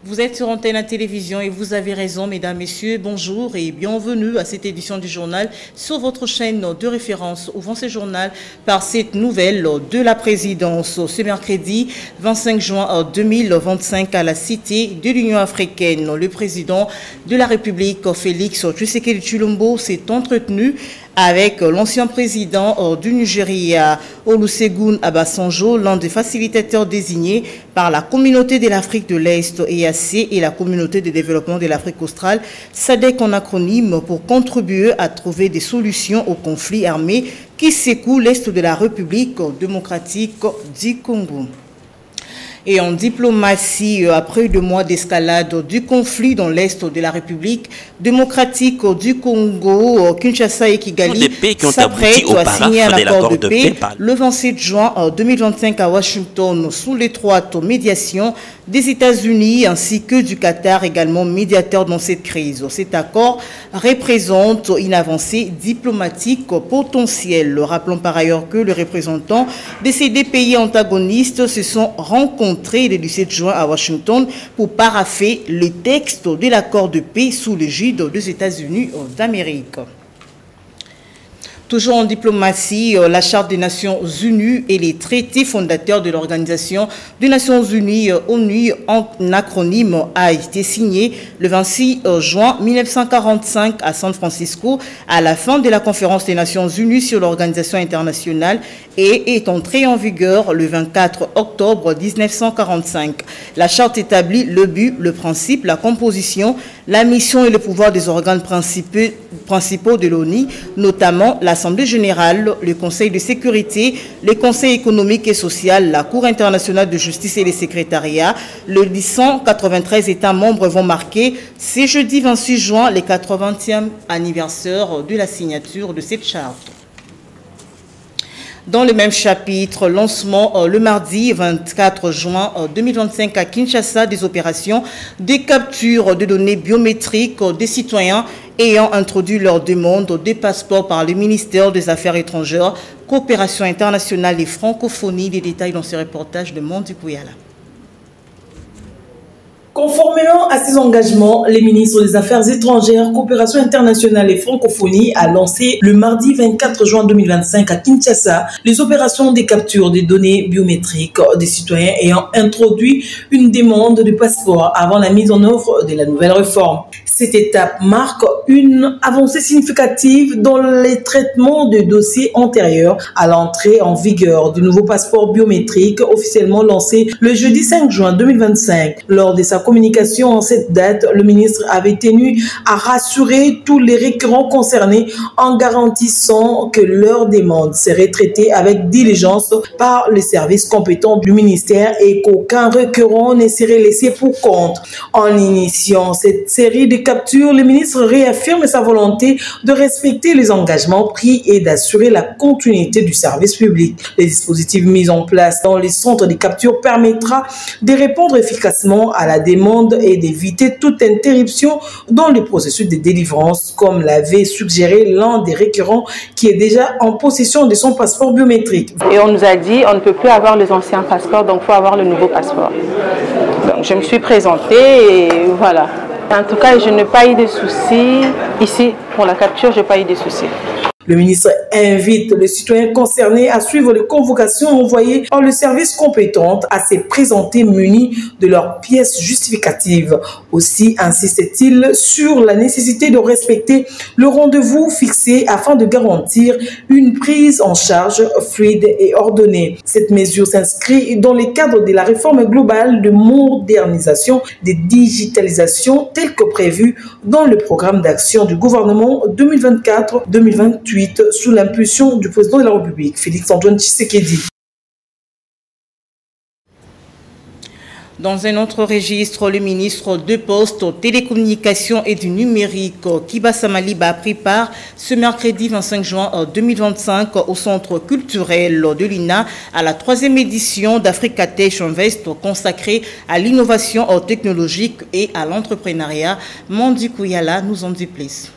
Vous êtes sur Antenne Télévision et vous avez raison, mesdames, messieurs. Bonjour et bienvenue à cette édition du journal sur votre chaîne de référence. Ouvrons ce journal par cette nouvelle de la présidence. Ce mercredi 25 juin 2025 à la Cité de l'Union africaine, le président de la République, Félix Tshisekedi Tshilombo, s'est entretenu avec l'ancien président du Nigeria, Olusegun Obasanjo, l'un des facilitateurs désignés par la Communauté de l'Afrique de l'Est, EAC, et la Communauté de développement de l'Afrique australe, SADC en acronyme, pour contribuer à trouver des solutions aux conflits armés qui secouent l'Est de la République démocratique du Congo. Et en diplomatie, après 2 mois d'escalade du conflit dans l'Est de la République démocratique du Congo, Kinshasa et Kigali s'apprêtent à signer un accord de paix le 27 juin 2025 à Washington sous l'étroite médiation des États-Unis ainsi que du Qatar, également médiateur dans cette crise. Cet accord représente une avancée diplomatique potentielle. Rappelons par ailleurs que les représentants de ces 2 pays antagonistes se sont rencontrés le 17 juin à Washington pour parapher le texte de l'accord de paix sous l'égide des États-Unis d'Amérique. Toujours en diplomatie, la Charte des Nations Unies et les traités fondateurs de l'Organisation des Nations Unies, ONU en acronyme, a été signé le 26 juin 1945 à San Francisco à la fin de la conférence des Nations Unies sur l'organisation internationale et est entrée en vigueur le 24 octobre 1945. La Charte établit le but, le principe, la composition, la mission et le pouvoir des organes principaux de l'ONU, notamment l'Assemblée générale, le Conseil de sécurité, le Conseil économique et social, la Cour internationale de justice et les secrétariats. Les 193 États membres vont marquer ce jeudi 26 juin le 80e anniversaire de la signature de cette charte. Dans le même chapitre, lancement le mardi 24 juin 2025 à Kinshasa des opérations de capture de données biométriques des citoyens ayant introduit leur demande des passeports par le ministère des Affaires étrangères, coopération internationale et francophonie. Des détails dans ce reportage de Mondi Kouyala. Conformément à ses engagements, le ministre des Affaires étrangères, coopération internationale et francophonie a lancé le mardi 24 juin 2025 à Kinshasa les opérations de capture des données biométriques des citoyens ayant introduit une demande de passeport avant la mise en œuvre de la nouvelle réforme. Cette étape marque une avancée significative dans les traitements de dossiers antérieurs à l'entrée en vigueur du nouveau passeport biométrique officiellement lancé le jeudi 5 juin 2025. Lors de sa communication en cette date, le ministre avait tenu à rassurer tous les requérants concernés en garantissant que leur demande serait traitée avec diligence par les services compétents du ministère et qu'aucun requérant ne serait laissé pour compte. En initiant cette série de captures, le ministre réaffirme sa volonté de respecter les engagements pris et d'assurer la continuité du service public. Les dispositifs mis en place dans les centres de capture permettra de répondre efficacement à la demande et d'éviter toute interruption dans le processus de délivrance, comme l'avait suggéré l'un des requérants qui est déjà en possession de son passeport biométrique. Et on nous a dit on ne peut plus avoir les anciens passeports, donc il faut avoir le nouveau passeport. Donc je me suis présentée et voilà. En tout cas, je n'ai pas eu de soucis. Ici, pour la capture, je n'ai pas eu de soucis. Le ministre invite les citoyens concernés à suivre les convocations envoyées par le service compétent à se présenter munis de leurs pièces justificatives. Aussi insiste-t-il sur la nécessité de respecter le rendez-vous fixé afin de garantir une prise en charge fluide et ordonnée. Cette mesure s'inscrit dans le cadre de la réforme globale de modernisation et de digitalisation telle que prévue dans le programme d'action du gouvernement 2024-2028. Sous l'impulsion du président de la République, Félix Antoine Tshisekedi. Dans un autre registre, le ministre de Postes, Télécommunications et du Numérique, Kiba Samaliba, a pris part ce mercredi 25 juin 2025 au Centre culturel de l'INA à la 3e édition d'Africa Tech Invest consacrée à l'innovation technologique et à l'entrepreneuriat. Mandi Kouyala nous en dit plus.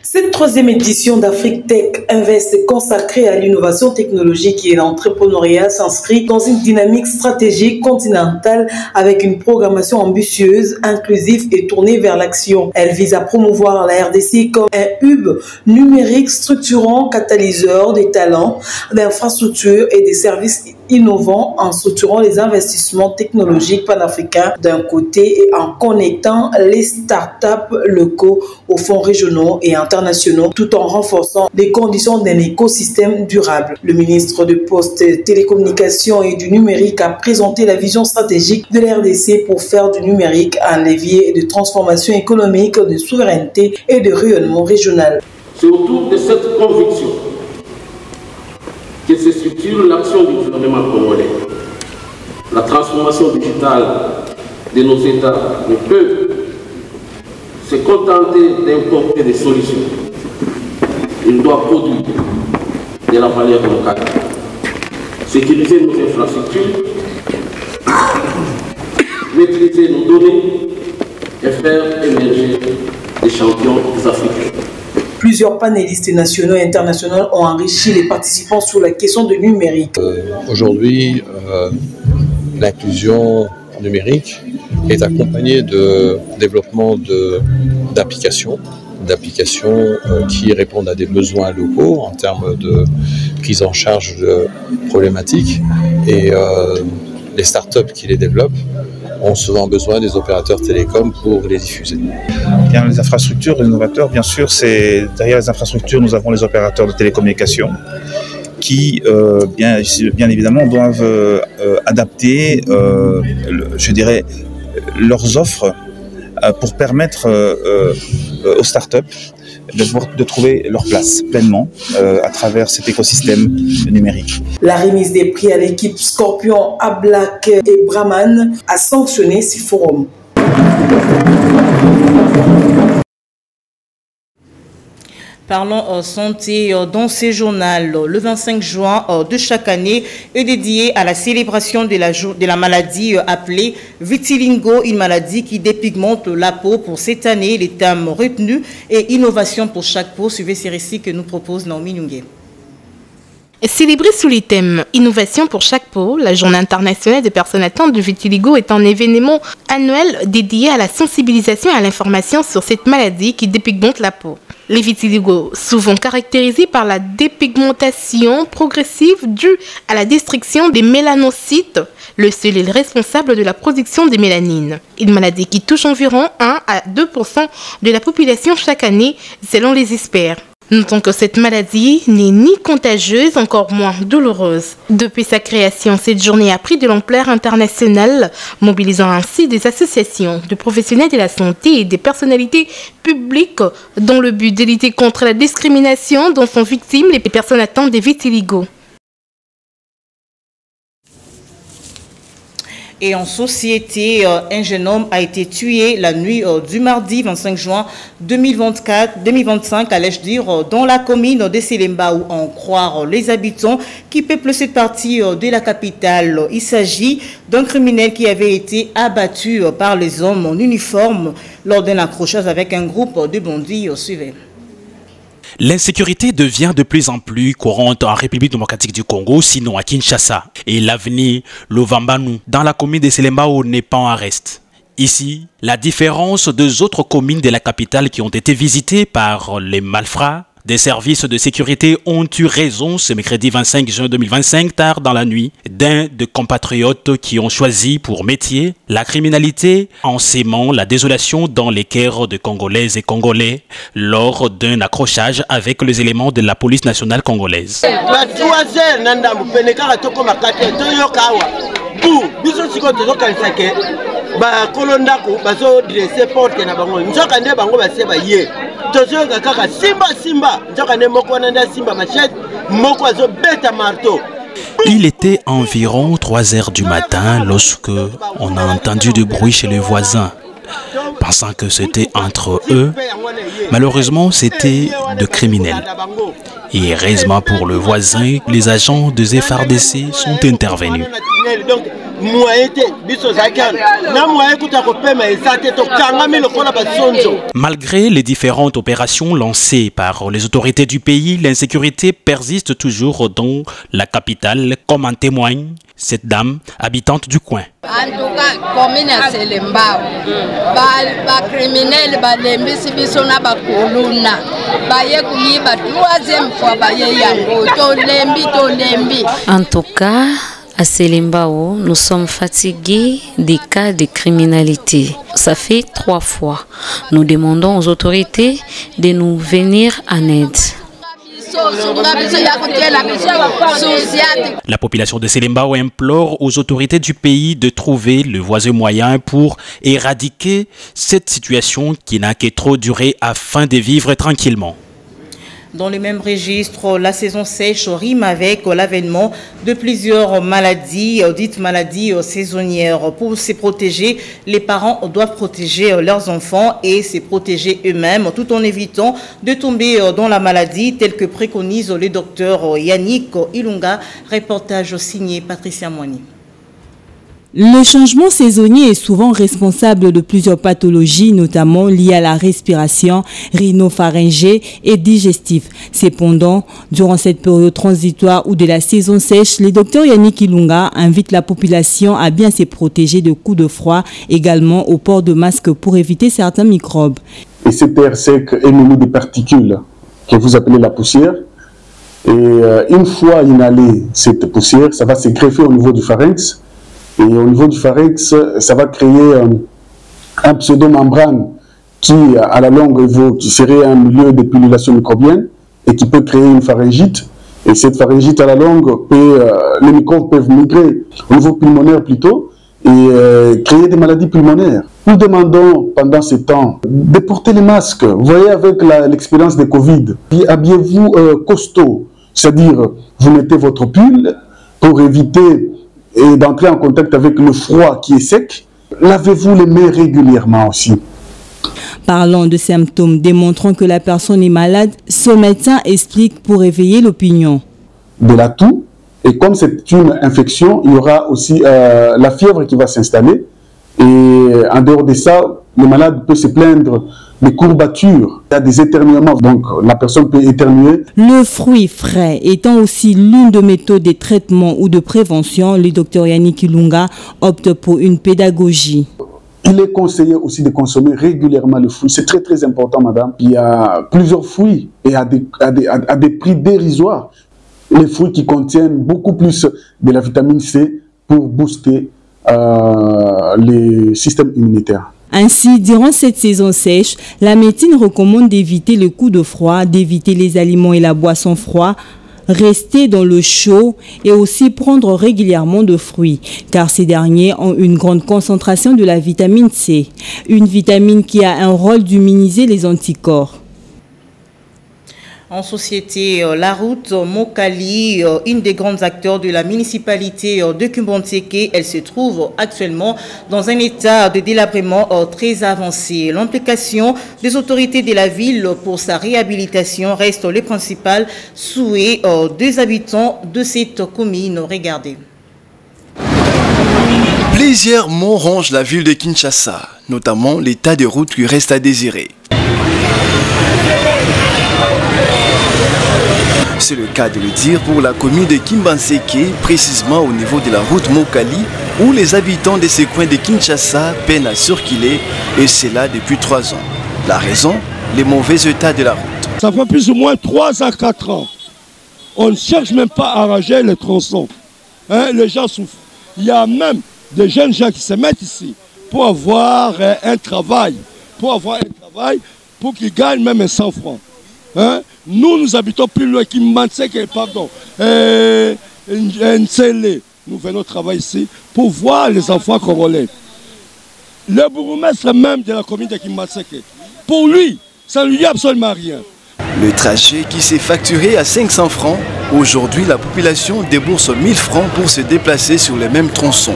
Cette 3e édition d'Africa Tech Invest consacrée à l'innovation technologique et l'entrepreneuriat s'inscrit dans une dynamique stratégique continentale avec une programmation ambitieuse, inclusive et tournée vers l'action. Elle vise à promouvoir la RDC comme un hub numérique structurant, catalyseur des talents, d'infrastructures et des services innovants en structurant les investissements technologiques panafricains d'un côté et en connectant les startups locaux aux fonds régionaux et internationaux tout en renforçant les conditions d'un écosystème durable. Le ministre de Postes, Télécommunications et du Numérique a présenté la vision stratégique de l'RDC pour faire du numérique un levier de transformation économique, de souveraineté et de rayonnement régional. C'est autour de cette conviction que se structure l'action du gouvernement congolais. La transformation digitale de nos États ne peut se contenter d'importer des solutions. Il doit produire de la valeur locale, sécuriser nos infrastructures, maîtriser nos données et faire émerger des champions africains. Plusieurs panélistes nationaux et internationaux ont enrichi les participants sur la question du numérique. Aujourd'hui, l'inclusion numérique est accompagnée de développement d'applications qui répondent à des besoins locaux en termes de prise en charge de problématiques et les startups qui les développent ont souvent besoin des opérateurs télécoms pour les diffuser. Bien, les infrastructures, les innovateurs, bien sûr, c'est derrière les infrastructures, nous avons les opérateurs de télécommunications qui, bien évidemment, doivent adapter, je dirais, leurs offres pour permettre aux startups de trouver leur place pleinement à travers cet écosystème numérique. La remise des prix à l'équipe Scorpion, Ablak et Brahman a sanctionné ces forums. Parlons santé dans ce journal. Le 25 juin de chaque année est dédié à la célébration de la maladie appelée vitiligo, une maladie qui dépigmente la peau. Pour cette année, les thèmes retenus et innovation pour chaque peau. Suivez ces récits que nous propose Naomi Nungé. Célébrée sous les thèmes Innovation pour chaque peau, la Journée internationale des personnes atteintes de vitiligo est un événement annuel dédié à la sensibilisation et à l'information sur cette maladie qui dépigmente la peau. Les vitiligo, souvent caractérisés par la dépigmentation progressive due à la destruction des mélanocytes, le seul est le responsable de la production des mélanines. Une maladie qui touche environ 1 à 2% de la population chaque année, selon les experts. Notons que cette maladie n'est ni contagieuse, encore moins douloureuse. Depuis sa création, cette journée a pris de l'ampleur internationale, mobilisant ainsi des associations de professionnels de la santé et des personnalités publiques dans le but de lutter contre la discrimination dont sont victimes les personnes atteintes de vitiligo. Et en société, un jeune homme a été tué la nuit du mardi 25 juin 2025, allais-je dire, dans la commune de Selemba, où en croire les habitants qui peuplent cette partie de la capitale. Il s'agit d'un criminel qui avait été abattu par les hommes en uniforme lors d'un accrochage avec un groupe de bandits. Suivez. L'insécurité devient de plus en plus courante en République démocratique du Congo, sinon à Kinshasa. Et l'avenir Lovambanu, dans la commune de Selembao, n'est pas en reste. Ici, la différence des autres communes de la capitale qui ont été visitées par les malfrats, des services de sécurité ont eu raison ce mercredi 25 juin 2025, tard dans la nuit, d'un de compatriotes qui ont choisi pour métier la criminalité en sémant la désolation dans les cœurs de Congolaises et Congolais lors d'un accrochage avec les éléments de la police nationale congolaise. ba kolondako bazo dresser porte na bango nzoka nde bango baseba ye tozoka kaka simba nzoka nde moko nanda simba machete moko azo beta marteau Il était environ 3 heures du matin lorsque on a entendu du bruit chez les voisins. Pensant que c'était entre eux, malheureusement c'était de criminels. Et heureusement pour le voisin, les agents de FARDC sont intervenus. Malgré les différentes opérations lancées par les autorités du pays, l'insécurité persiste toujours dans la capitale, comme en témoigne cette dame habitante du coin. En tout cas, commune à Selembao, les criminels, les mbisi-bisona, les koluna, troisième fois, en tout cas, à Selembao, nous sommes fatigués des cas de criminalité. Ça fait 3 fois. Nous demandons aux autorités de nous venir en aide. La population de Selembao implore aux autorités du pays de trouver le voisin moyen pour éradiquer cette situation qui n'a que trop duré afin de vivre tranquillement. Dans le même registre, la saison sèche rime avec l'avènement de plusieurs maladies, dites maladies saisonnières. Pour se protéger, les parents doivent protéger leurs enfants et se protéger eux-mêmes tout en évitant de tomber dans la maladie telle que préconise le docteur Yannick Ilunga. Reportage signé Patricia Moigny. Le changement saisonnier est souvent responsable de plusieurs pathologies, notamment liées à la respiration, rhinopharyngée et digestive. Cependant, durant cette période transitoire ou de la saison sèche, le docteur Yannick Ilunga invite la population à bien se protéger de coups de froid, également au port de masque pour éviter certains microbes. Et cet air sec est muni de particules que vous appelez la poussière. Et une fois inhalée cette poussière, ça va se greffer au niveau du pharynx. Et au niveau du pharynx, ça va créer un pseudo-membrane qui, à la longue, qui serait un milieu de pullulation microbienne et qui peut créer une pharyngite. Et cette pharyngite, à la longue, les microbes peuvent migrer au niveau pulmonaire plutôt et créer des maladies pulmonaires. Nous demandons pendant ce temps de porter les masques. Vous voyez, avec l'expérience de Covid, habillez-vous costaud, c'est-à-dire vous mettez votre pull pour éviter et d'entrer en contact avec le froid qui est sec. Lavez-vous les mains régulièrement aussi. Parlant de symptômes démontrant que la personne est malade, ce médecin explique pour éveiller l'opinion. De la toux, et comme c'est une infection, il y aura aussi la fièvre qui va s'installer. Et en dehors de ça, le malade peut se plaindre des courbatures, il y a des éternuements, donc la personne peut éternuer. Le fruit frais étant aussi l'une des méthodes de traitement ou de prévention, le docteur Yannick Ilunga opte pour une pédagogie. Il est conseillé aussi de consommer régulièrement le fruit. C'est très très important, madame. Il y a plusieurs fruits et à des prix dérisoires. Les fruits qui contiennent beaucoup plus de la vitamine C pour booster les systèmes immunitaires. Ainsi, durant cette saison sèche, la médecine recommande d'éviter le coup de froid, d'éviter les aliments et la boisson froide, rester dans le chaud et aussi prendre régulièrement de fruits, car ces derniers ont une grande concentration de la vitamine C, une vitamine qui a un rôle d'immuniser les anticorps. En société, la route Mokali, une des grandes acteurs de la municipalité de Kumbonseke, elle se trouve actuellement dans un état de délabrement très avancé. L'implication des autorités de la ville pour sa réhabilitation reste le principal souhait des habitants de cette commune. Regardez. Plusieurs mots rongent la ville de Kinshasa, notamment l'état de route qui reste à désirer. C'est le cas de le dire pour la commune de Kimbanseke, précisément au niveau de la route Mokali, où les habitants de ces coins de Kinshasa peinent à circuler, et c'est là depuis 3 ans. La raison, les mauvais états de la route. Ça fait plus ou moins 3 à 4 ans. On ne cherche même pas à arranger les tronçons. Les gens souffrent. Il y a même des jeunes gens qui se mettent ici pour avoir un travail, pour qu'ils gagnent même 100 francs. Nous habitons plus loin Kimbanseke, pardon, Nsele. Nous venons travailler ici pour voir les enfants congolais. Le bourgmestre même de la commune de Kimbanseke, pour lui, ça ne lui dit absolument rien. Le trajet qui s'est facturé à 500 francs, aujourd'hui la population débourse 1000 francs pour se déplacer sur les mêmes tronçons.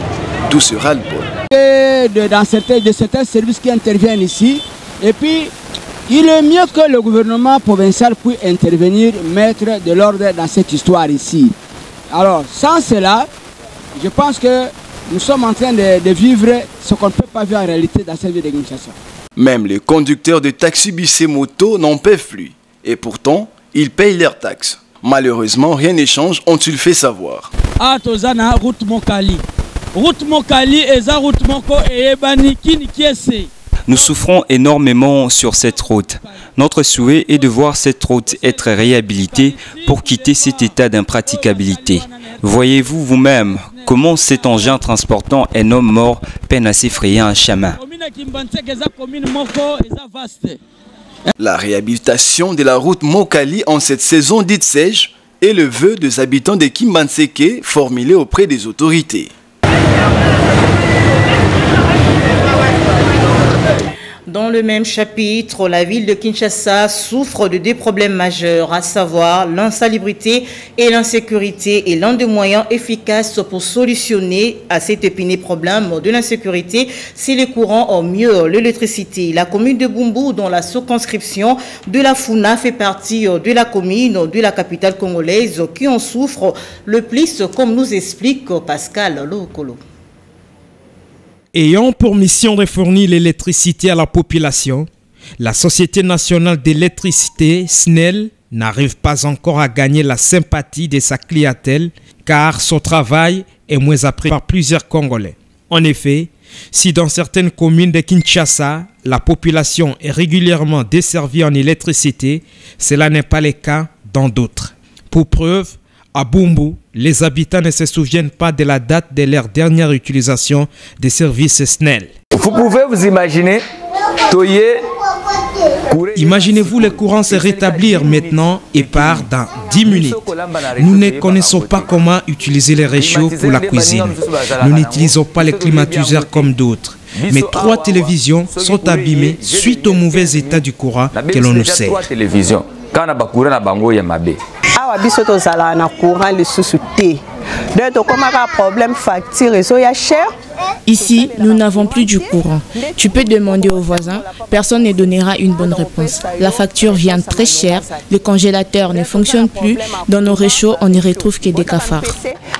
Tout sera le bon. Dans certains services qui interviennent ici, et puis il est mieux que le gouvernement provincial puisse intervenir, mettre de l'ordre dans cette histoire ici. Alors sans cela, je pense que nous sommes en train de vivre ce qu'on ne peut pas vivre en réalité dans cette ville de Kinshasa. Même les conducteurs de taxi bus et moto n'en peuvent plus. Et pourtant, ils payent leurs taxes. Malheureusement, rien n'échange, ont-ils fait savoir. Tozana route Mokali. Route Mokali et za route Moko et Ebani Kini Kiese. Nous souffrons énormément sur cette route. Notre souhait est de voir cette route être réhabilitée pour quitter cet état d'impraticabilité. Voyez-vous vous-même comment cet engin transportant un homme mort peine à s'effrayer un chemin. La réhabilitation de la route Mokali en cette saison dite sèche est le vœu des habitants de Kimbanseke formulé auprès des autorités. Dans le même chapitre, la ville de Kinshasa souffre de deux problèmes majeurs, à savoir l'insalubrité et l'insécurité. Et l'un des moyens efficaces pour solutionner à cet épineux problème de l'insécurité, c'est les courants, au mieux l'électricité. La commune de Bumbu, dont la circonscription de la Funa fait partie de la commune de la capitale congolaise, qui en souffre le plus, comme nous explique Pascal Lokolo. Ayant pour mission de fournir l'électricité à la population, la Société nationale d'électricité, SNEL, n'arrive pas encore à gagner la sympathie de sa clientèle car son travail est moins appris par plusieurs Congolais. En effet, si dans certaines communes de Kinshasa, la population est régulièrement desservie en électricité, cela n'est pas le cas dans d'autres. Pour preuve, à Bumbu, les habitants ne se souviennent pas de la date de leur dernière utilisation des services SNEL. Vous pouvez vous imaginer, imaginez-vous le courant se rétablir maintenant et part dans 10 minutes. Nous ne connaissons pas comment utiliser les réchauds pour la cuisine. Nous n'utilisons pas les climatiseurs comme d'autres. Mais 3 télévisions sont abîmées suite au mauvais état du courant que l'on nous sert. Awa biso tozala na courant le sous-souté. Donc comme un problème facture réseau ya cher. Ici, nous n'avons plus du courant. Tu peux demander aux voisins, personne ne donnera une bonne réponse. La facture vient très chère, le congélateur ne fonctionne plus, dans nos réchauds, on ne retrouve que des cafards.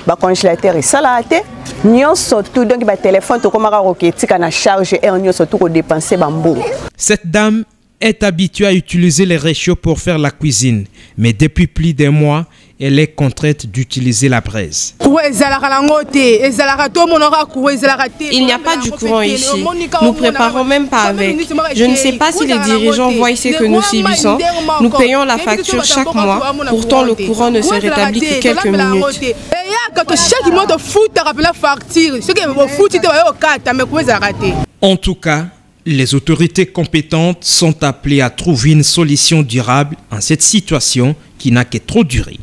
Le congélateur est salaté, nous surtout donc le téléphone to comme roquetique na charge et on surtout dépenser bambou. Cette dame est habituée à utiliser les réchauds pour faire la cuisine, mais depuis plus d'un mois, elle est contrainte d'utiliser la braise. Il n'y a pas du courant ici. Nous préparons même pas avec. Je ne sais pas si les dirigeants voient ce que nous subissons. Nous payons la facture chaque mois. Pourtant, le courant ne se rétablit que quelques minutes. En tout cas, les autorités compétentes sont appelées à trouver une solution durable en cette situation qui n'a que trop duré.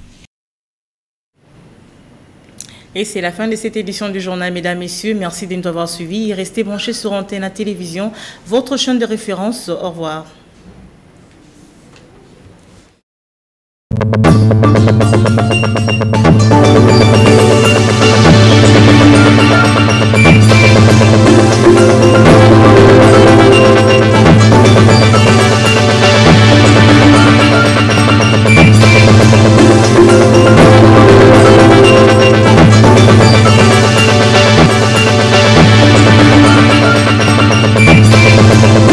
Et c'est la fin de cette édition du journal, mesdames, messieurs. Merci de nous avoir suivis. Restez branchés sur Antenne à Télévision, votre chaîne de référence. Au revoir.